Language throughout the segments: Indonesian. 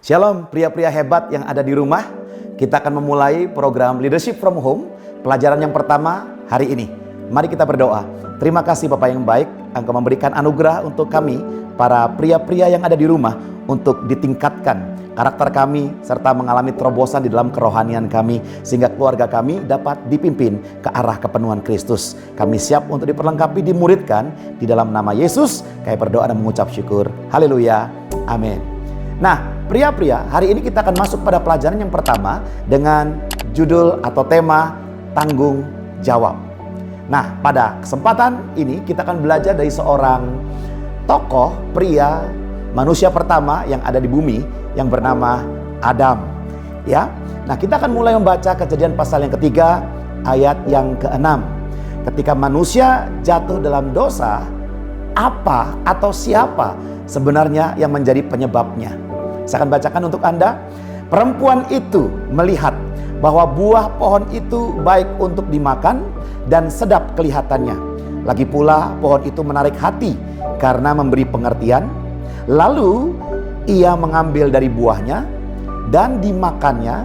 Shalom pria-pria hebat yang ada di rumah. Kita akan memulai program Leadership from Home. Pelajaran yang pertama hari ini. Mari kita berdoa. Terima kasih Bapak yang baik, Engkau memberikan anugerah untuk kami, para pria-pria yang ada di rumah, untuk ditingkatkan karakter kami, serta mengalami terobosan di dalam kerohanian kami, sehingga keluarga kami dapat dipimpin ke arah kepenuhan Kristus. Kami siap untuk diperlengkapi, dimuridkan di dalam nama Yesus. Kami berdoa dan mengucap syukur. Haleluya. Amin. Nah, pria-pria, hari ini kita akan masuk pada pelajaran yang pertama dengan judul atau tema tanggung jawab. Nah, pada kesempatan ini kita akan belajar dari seorang tokoh pria, manusia pertama yang ada di bumi yang bernama Adam. Ya, nah kita akan mulai membaca Kejadian pasal yang ketiga ayat yang ke-6. Ketika manusia jatuh dalam dosa, apa atau siapa sebenarnya yang menjadi penyebabnya? Saya akan bacakan untuk Anda. Perempuan itu melihat bahwa buah pohon itu baik untuk dimakan dan sedap kelihatannya. Lagi pula pohon itu menarik hati karena memberi pengertian. Lalu ia mengambil dari buahnya dan dimakannya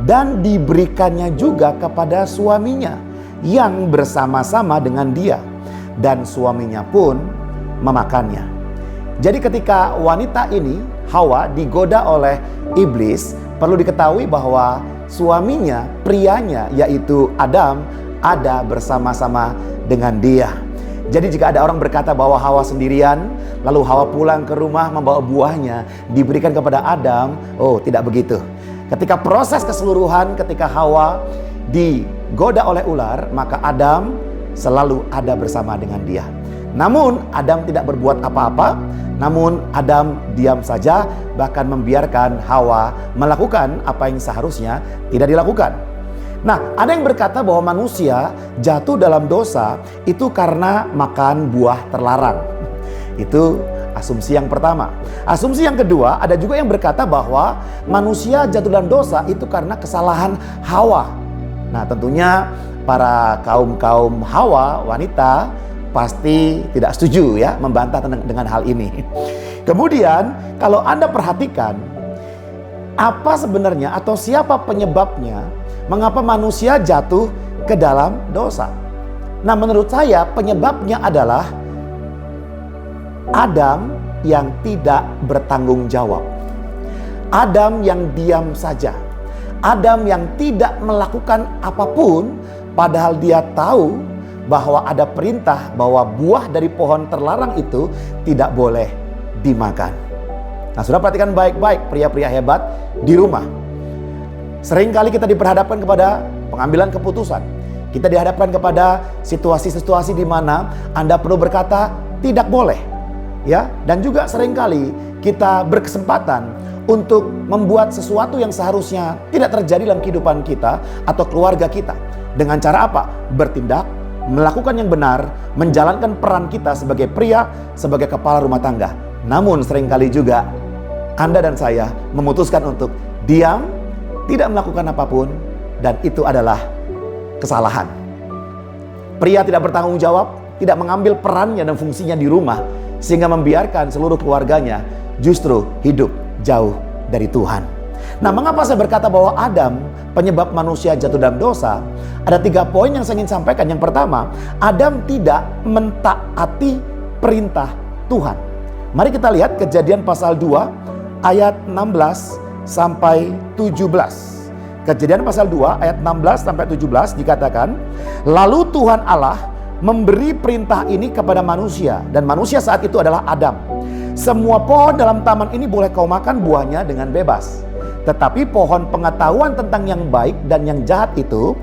dan diberikannya juga kepada suaminya yang bersama-sama dengan dia. Dan suaminya pun memakannya. Jadi ketika wanita ini, Hawa, digoda oleh iblis, perlu diketahui bahwa suaminya, prianya, yaitu Adam, ada bersama-sama dengan dia. Jadi jika ada orang berkata bahwa Hawa sendirian, lalu Hawa pulang ke rumah membawa buahnya, diberikan kepada Adam, oh tidak begitu. Ketika proses keseluruhan, ketika Hawa digoda oleh ular, maka Adam selalu ada bersama dengan dia. Namun Adam tidak berbuat apa-apa. Namun Adam diam saja, bahkan membiarkan Hawa melakukan apa yang seharusnya tidak dilakukan. Nah, ada yang berkata bahwa manusia jatuh dalam dosa itu karena makan buah terlarang. Itu asumsi yang pertama. Asumsi yang kedua, ada juga yang berkata bahwa manusia jatuh dalam dosa itu karena kesalahan Hawa. Nah, tentunya para kaum Hawa, wanita, pasti tidak setuju ya, membantah dengan hal ini. Kemudian kalau Anda perhatikan, apa sebenarnya atau siapa penyebabnya mengapa manusia jatuh ke dalam dosa? Nah, menurut saya penyebabnya adalah Adam yang tidak bertanggung jawab. Adam yang diam saja. Adam yang tidak melakukan apapun padahal dia tahu bahwa ada perintah bahwa buah dari pohon terlarang itu tidak boleh dimakan. Nah, sudah perhatikan baik-baik pria-pria hebat di rumah. Seringkali kita diperhadapkan kepada pengambilan keputusan. Kita dihadapkan kepada situasi-situasi di mana Anda perlu berkata tidak boleh. Ya, dan juga seringkali kita berkesempatan untuk membuat sesuatu yang seharusnya tidak terjadi dalam kehidupan kita atau keluarga kita. Dengan cara apa? Bertindak, melakukan yang benar, menjalankan peran kita sebagai pria, sebagai kepala rumah tangga. Namun seringkali juga Anda dan saya memutuskan untuk diam, tidak melakukan apapun, dan itu adalah kesalahan. Pria tidak bertanggung jawab, tidak mengambil perannya dan fungsinya di rumah, sehingga membiarkan seluruh keluarganya justru hidup jauh dari Tuhan. Nah, mengapa saya berkata bahwa Adam penyebab manusia jatuh dalam dosa? Ada 3 poin yang saya ingin sampaikan. Yang pertama, Adam tidak mentaati perintah Tuhan. Mari kita lihat Kejadian pasal 2 ayat 16 sampai 17. Kejadian pasal 2 ayat 16 sampai 17 dikatakan, lalu Tuhan Allah memberi perintah ini kepada manusia, dan manusia saat itu adalah Adam. Semua pohon dalam taman ini boleh kau makan buahnya dengan bebas. Tetapi pohon pengetahuan tentang yang baik dan yang jahat itu,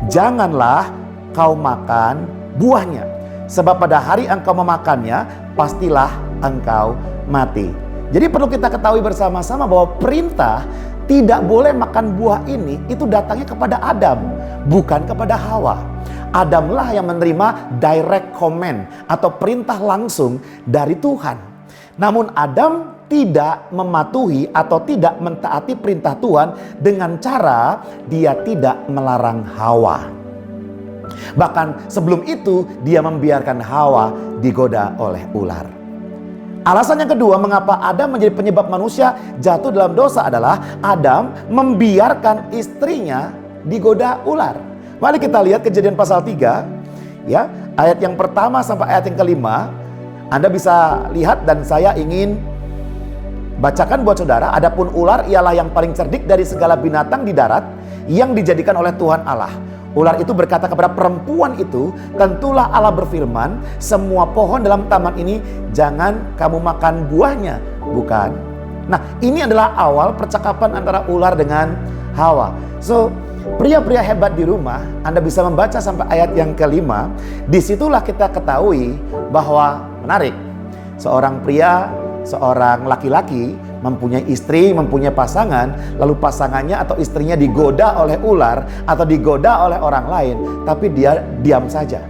janganlah kau makan buahnya. Sebab pada hari engkau memakannya, pastilah engkau mati. Jadi perlu kita ketahui bersama-sama bahwa perintah tidak boleh makan buah ini, itu datangnya kepada Adam, bukan kepada Hawa. Adamlah yang menerima direct command atau perintah langsung dari Tuhan. Namun Adam tidak mematuhi atau tidak mentaati perintah Tuhan dengan cara dia tidak melarang Hawa. Bahkan sebelum itu dia membiarkan Hawa digoda oleh ular. Alasan yang kedua mengapa Adam menjadi penyebab manusia jatuh dalam dosa adalah Adam membiarkan istrinya digoda ular. Mari kita lihat Kejadian pasal 3, ya, ayat yang pertama sampai ayat yang kelima. Anda bisa lihat dan saya ingin bacakan buat saudara. Adapun ular ialah yang paling cerdik dari segala binatang di darat yang dijadikan oleh Tuhan Allah. Ular itu berkata kepada perempuan itu, tentulah Allah berfirman, semua pohon dalam taman ini jangan kamu makan buahnya, bukan? Nah, ini adalah awal percakapan antara ular dengan Hawa. So, pria-pria hebat di rumah, Anda bisa membaca sampai ayat yang kelima. Disitulah kita ketahui bahwa menarik. Seorang pria, seorang laki-laki mempunyai istri, mempunyai pasangan, lalu pasangannya atau istrinya digoda oleh ular atau digoda oleh orang lain, tapi dia diam saja.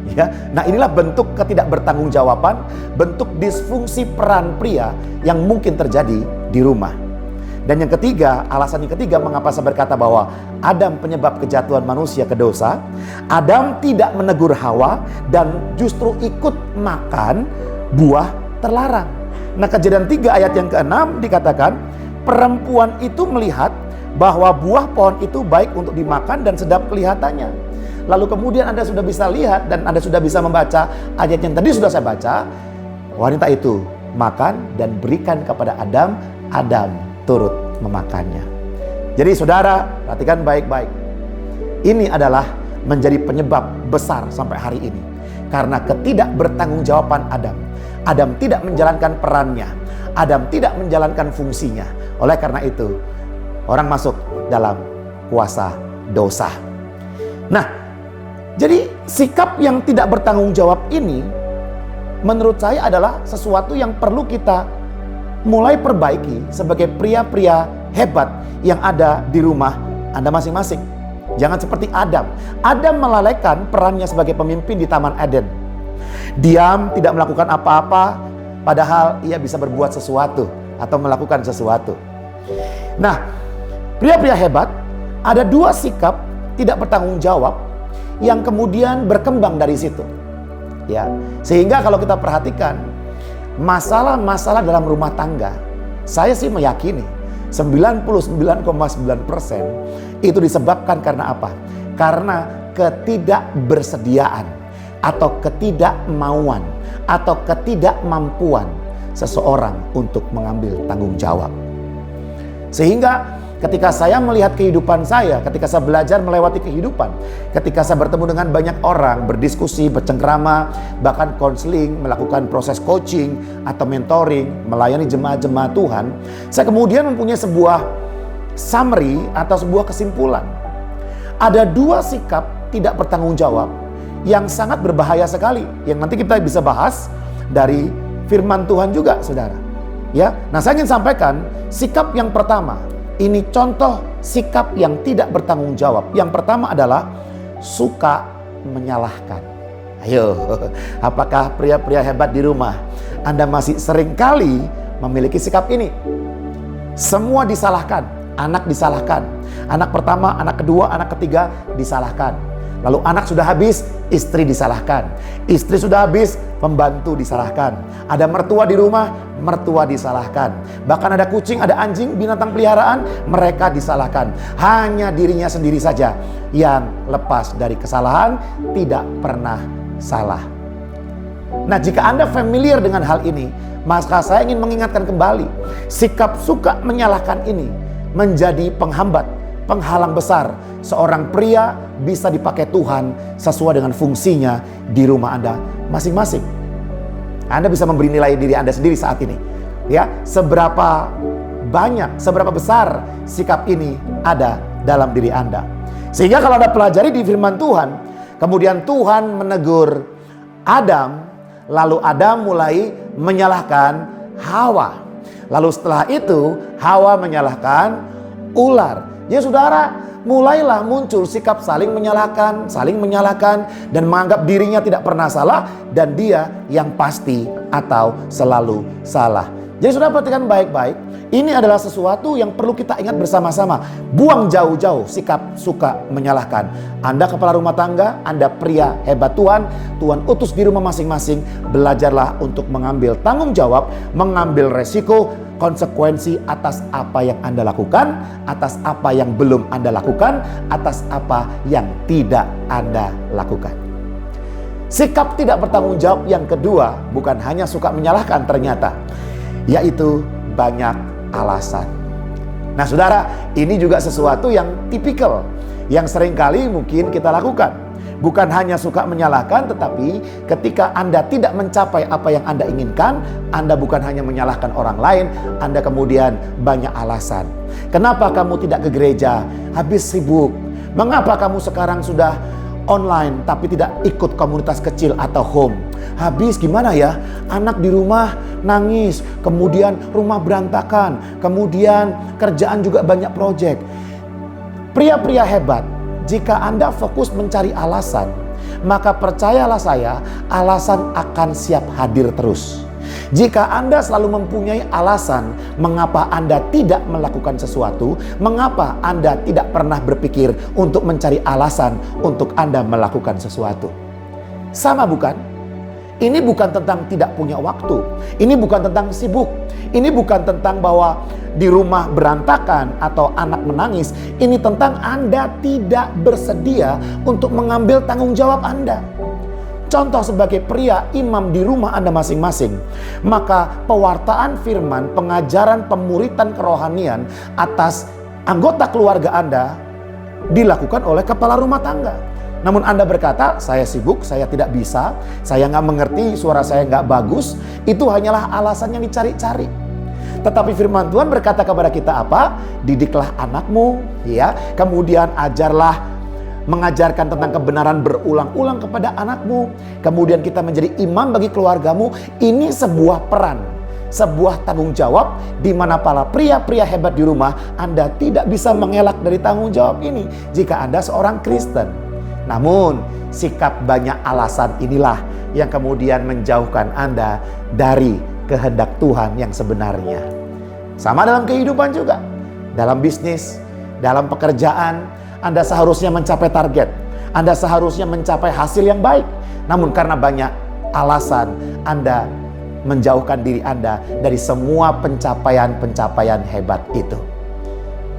Ya, nah inilah bentuk ketidakbertanggungjawaban, bentuk disfungsi peran pria yang mungkin terjadi di rumah. Dan yang ketiga, alasan yang ketiga mengapa saya berkata bahwa Adam penyebab kejatuhan manusia ke dosa. Adam tidak menegur Hawa dan justru ikut makan buah terlarang. Nah, Kejadian 3 ayat yang ke-6 dikatakan, perempuan itu melihat bahwa buah pohon itu baik untuk dimakan dan sedap kelihatannya. Lalu kemudian Anda sudah bisa lihat dan Anda sudah bisa membaca ayat yang tadi sudah saya baca. Wanita itu makan dan berikan kepada Adam, Adam turut memakannya. Jadi saudara, perhatikan baik-baik. Ini adalah menjadi penyebab besar sampai hari ini. Karena ketidakbertanggungjawaban Adam. Adam tidak menjalankan perannya. Adam tidak menjalankan fungsinya. Oleh karena itu, orang masuk dalam kuasa dosa. Nah, jadi sikap yang tidak bertanggung jawab ini menurut saya adalah sesuatu yang perlu kita mulai perbaiki sebagai pria-pria hebat yang ada di rumah Anda masing-masing. Jangan seperti Adam. Adam melalaikan perannya sebagai pemimpin di Taman Eden. Diam, tidak melakukan apa-apa, padahal ia bisa berbuat sesuatu atau melakukan sesuatu. Nah, pria-pria hebat, ada dua sikap tidak bertanggung jawab yang kemudian berkembang dari situ. Ya, sehingga kalau kita perhatikan masalah-masalah dalam rumah tangga, saya sih meyakini 99,9% itu disebabkan karena apa? Karena ketidakbersediaan atau ketidakmauan atau ketidakmampuan seseorang untuk mengambil tanggung jawab. Sehingga ketika saya melihat kehidupan saya, ketika saya belajar melewati kehidupan, ketika saya bertemu dengan banyak orang, berdiskusi, bercengkrama, bahkan konseling, melakukan proses coaching atau mentoring, melayani jemaat-jemaat Tuhan, saya kemudian mempunyai sebuah summary atau sebuah kesimpulan. Ada dua sikap tidak bertanggung jawab yang sangat berbahaya sekali, yang nanti kita bisa bahas dari firman Tuhan juga, saudara. Ya, nah saya ingin sampaikan sikap yang pertama. Ini contoh sikap yang tidak bertanggung jawab. Yang pertama adalah suka menyalahkan. Ayo, apakah pria-pria hebat di rumah Anda masih seringkali memiliki sikap ini? Semua disalahkan, anak disalahkan. Anak pertama, anak kedua, anak ketiga disalahkan. Lalu anak sudah habis, istri disalahkan. Istri sudah habis, pembantu disalahkan. Ada mertua di rumah, mertua disalahkan. Bahkan ada kucing, ada anjing, binatang peliharaan, mereka disalahkan. Hanya dirinya sendiri saja yang lepas dari kesalahan, tidak pernah salah. Nah, jika Anda familiar dengan hal ini, maka saya ingin mengingatkan kembali, sikap suka menyalahkan ini menjadi penghambat, penghalang besar seorang pria bisa dipakai Tuhan sesuai dengan fungsinya di rumah Anda masing-masing. Anda bisa memberi nilai diri Anda sendiri saat ini. Ya, seberapa banyak, seberapa besar sikap ini ada dalam diri Anda. Sehingga kalau Anda pelajari di firman Tuhan, kemudian Tuhan menegur Adam, lalu Adam mulai menyalahkan Hawa. Lalu setelah itu Hawa menyalahkan ular. Ya saudara, mulailah muncul sikap saling menyalahkan dan menganggap dirinya tidak pernah salah dan dia yang pasti atau selalu salah. Jadi saudara perhatikan baik-baik, Ini adalah sesuatu yang perlu kita ingat bersama-sama. Buang jauh-jauh sikap suka menyalahkan. Anda kepala rumah tangga, Anda pria hebat Tuhan, Tuhan utus di rumah masing-masing. Belajarlah untuk mengambil tanggung jawab, mengambil resiko, konsekuensi atas apa yang Anda lakukan, atas apa yang belum Anda lakukan, atas apa yang tidak Anda lakukan. Sikap tidak bertanggung jawab yang kedua bukan hanya suka menyalahkan ternyata, yaitu banyak alasan. Nah saudara, ini juga sesuatu yang tipikal, yang seringkali mungkin kita lakukan. Bukan hanya suka menyalahkan, tetapi ketika Anda tidak mencapai apa yang Anda inginkan, Anda bukan hanya menyalahkan orang lain, Anda kemudian banyak alasan. Kenapa kamu tidak ke gereja? Habis sibuk. Mengapa kamu sekarang sudah online tapi tidak ikut komunitas kecil atau home? Habis gimana ya? Anak di rumah nangis, kemudian rumah berantakan, kemudian kerjaan juga banyak proyek. Pria-pria hebat, jika Anda fokus mencari alasan, maka percayalah saya, alasan akan siap hadir terus. Jika Anda selalu mempunyai alasan mengapa Anda tidak melakukan sesuatu, mengapa Anda tidak pernah berpikir untuk mencari alasan untuk Anda melakukan sesuatu. Sama bukan? Ini bukan tentang tidak punya waktu. Ini bukan tentang sibuk. Ini bukan tentang bahwa di rumah berantakan atau anak menangis. Ini tentang Anda tidak bersedia untuk mengambil tanggung jawab Anda. Contoh sebagai pria imam di rumah Anda masing-masing, maka pewartaan firman, pengajaran, pemuritan kerohanian atas anggota keluarga Anda dilakukan oleh kepala rumah tangga. Namun Anda berkata, saya sibuk, saya tidak bisa, saya nggak mengerti, suara saya nggak bagus. Itu hanyalah alasan yang dicari-cari. Tetapi firman Tuhan berkata kepada kita apa? Didiklah anakmu, ya. Kemudian mengajarkan tentang kebenaran berulang-ulang kepada anakmu. Kemudian kita menjadi imam bagi keluargamu. Ini sebuah peran, sebuah tanggung jawab di mana para pria-pria hebat di rumah, Anda tidak bisa mengelak dari tanggung jawab ini jika Anda seorang Kristen. Namun, sikap banyak alasan inilah yang kemudian menjauhkan Anda dari kehendak Tuhan yang sebenarnya. Sama dalam kehidupan juga. Dalam bisnis, dalam pekerjaan, Anda seharusnya mencapai target. Anda seharusnya mencapai hasil yang baik. Namun karena banyak alasan, Anda menjauhkan diri Anda dari semua pencapaian-pencapaian hebat itu.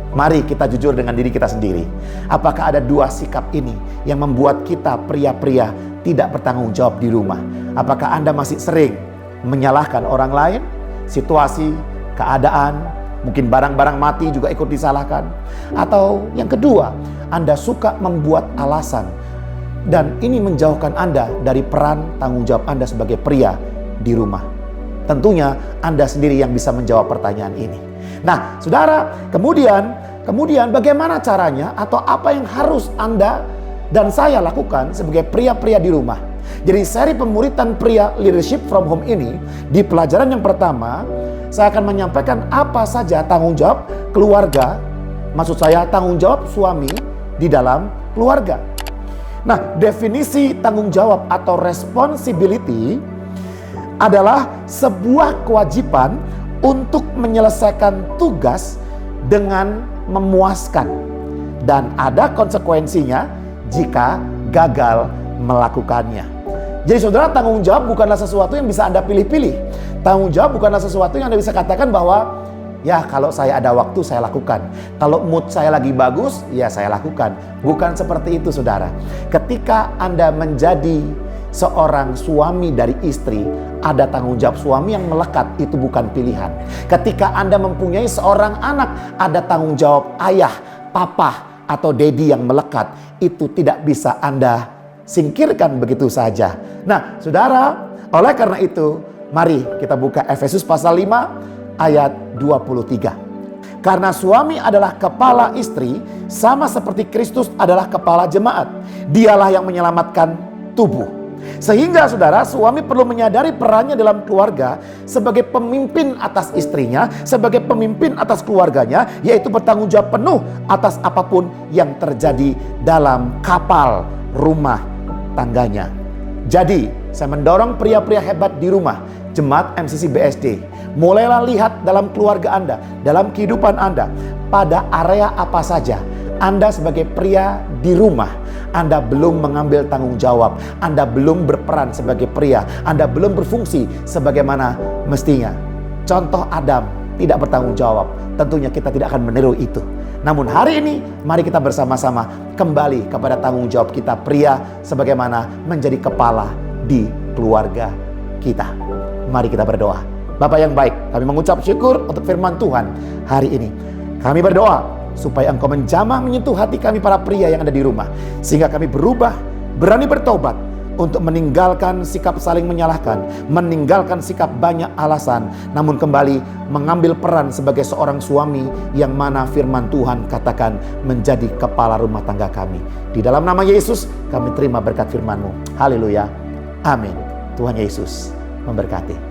Mari kita jujur dengan diri kita sendiri. Apakah ada dua sikap ini yang membuat kita pria-pria tidak bertanggung jawab di rumah? Apakah Anda masih sering menyalahkan orang lain, situasi, keadaan, mungkin barang-barang mati juga ikut disalahkan? Atau yang kedua, Anda suka membuat alasan dan ini menjauhkan Anda dari peran tanggung jawab Anda sebagai pria di rumah? Tentunya Anda sendiri yang bisa menjawab pertanyaan ini. Nah, saudara, kemudian bagaimana caranya atau apa yang harus Anda dan saya lakukan sebagai pria-pria di rumah? Jadi seri pemuritan pria Leadership from Home ini, di pelajaran yang pertama, saya akan menyampaikan apa saja tanggung jawab keluarga, maksud saya tanggung jawab suami di dalam keluarga. Nah, definisi tanggung jawab atau responsibility adalah sebuah kewajiban untuk menyelesaikan tugas dengan memuaskan dan ada konsekuensinya jika gagal melakukannya. Jadi saudara, tanggung jawab bukanlah sesuatu yang bisa Anda pilih-pilih. Tanggung jawab bukanlah sesuatu yang Anda bisa katakan bahwa ya kalau saya ada waktu saya lakukan, kalau mood saya lagi bagus ya saya lakukan. Bukan seperti itu saudara. Ketika Anda menjadi seorang suami dari istri, ada tanggung jawab suami yang melekat, itu bukan pilihan. Ketika Anda mempunyai seorang anak, ada tanggung jawab ayah, papa, atau daddy yang melekat. Itu tidak bisa Anda singkirkan begitu saja. Nah, saudara, oleh karena itu, mari kita buka Efesus pasal 5 ayat 23. Karena suami adalah kepala istri, sama seperti Kristus adalah kepala jemaat. Dialah yang menyelamatkan tubuh. Sehingga saudara, suami perlu menyadari perannya dalam keluarga sebagai pemimpin atas istrinya, sebagai pemimpin atas keluarganya, yaitu bertanggung jawab penuh atas apapun yang terjadi dalam kapal rumah tangganya. Jadi, saya mendorong pria-pria hebat di rumah, jemaat MCC BSD, Mulailah lihat dalam keluarga Anda, dalam kehidupan Anda, pada area apa saja Anda sebagai pria di rumah, Anda belum mengambil tanggung jawab, Anda belum berperan sebagai pria, Anda belum berfungsi sebagaimana mestinya. Contoh Adam tidak bertanggung jawab, tentunya kita tidak akan meniru itu. Namun hari ini, mari kita bersama-sama kembali kepada tanggung jawab kita pria sebagaimana menjadi kepala di keluarga kita. Mari kita berdoa. Bapa yang baik, kami mengucap syukur untuk firman Tuhan hari ini. Kami berdoa supaya Engkau menjamah menyentuh hati kami para pria yang ada di rumah, sehingga kami berubah, berani bertobat untuk meninggalkan sikap saling menyalahkan, meninggalkan sikap banyak alasan, namun kembali mengambil peran sebagai seorang suami yang mana firman Tuhan katakan menjadi kepala rumah tangga kami. Di dalam nama Yesus kami terima berkat firman-Mu. Haleluya. Amin. Tuhan Yesus memberkati.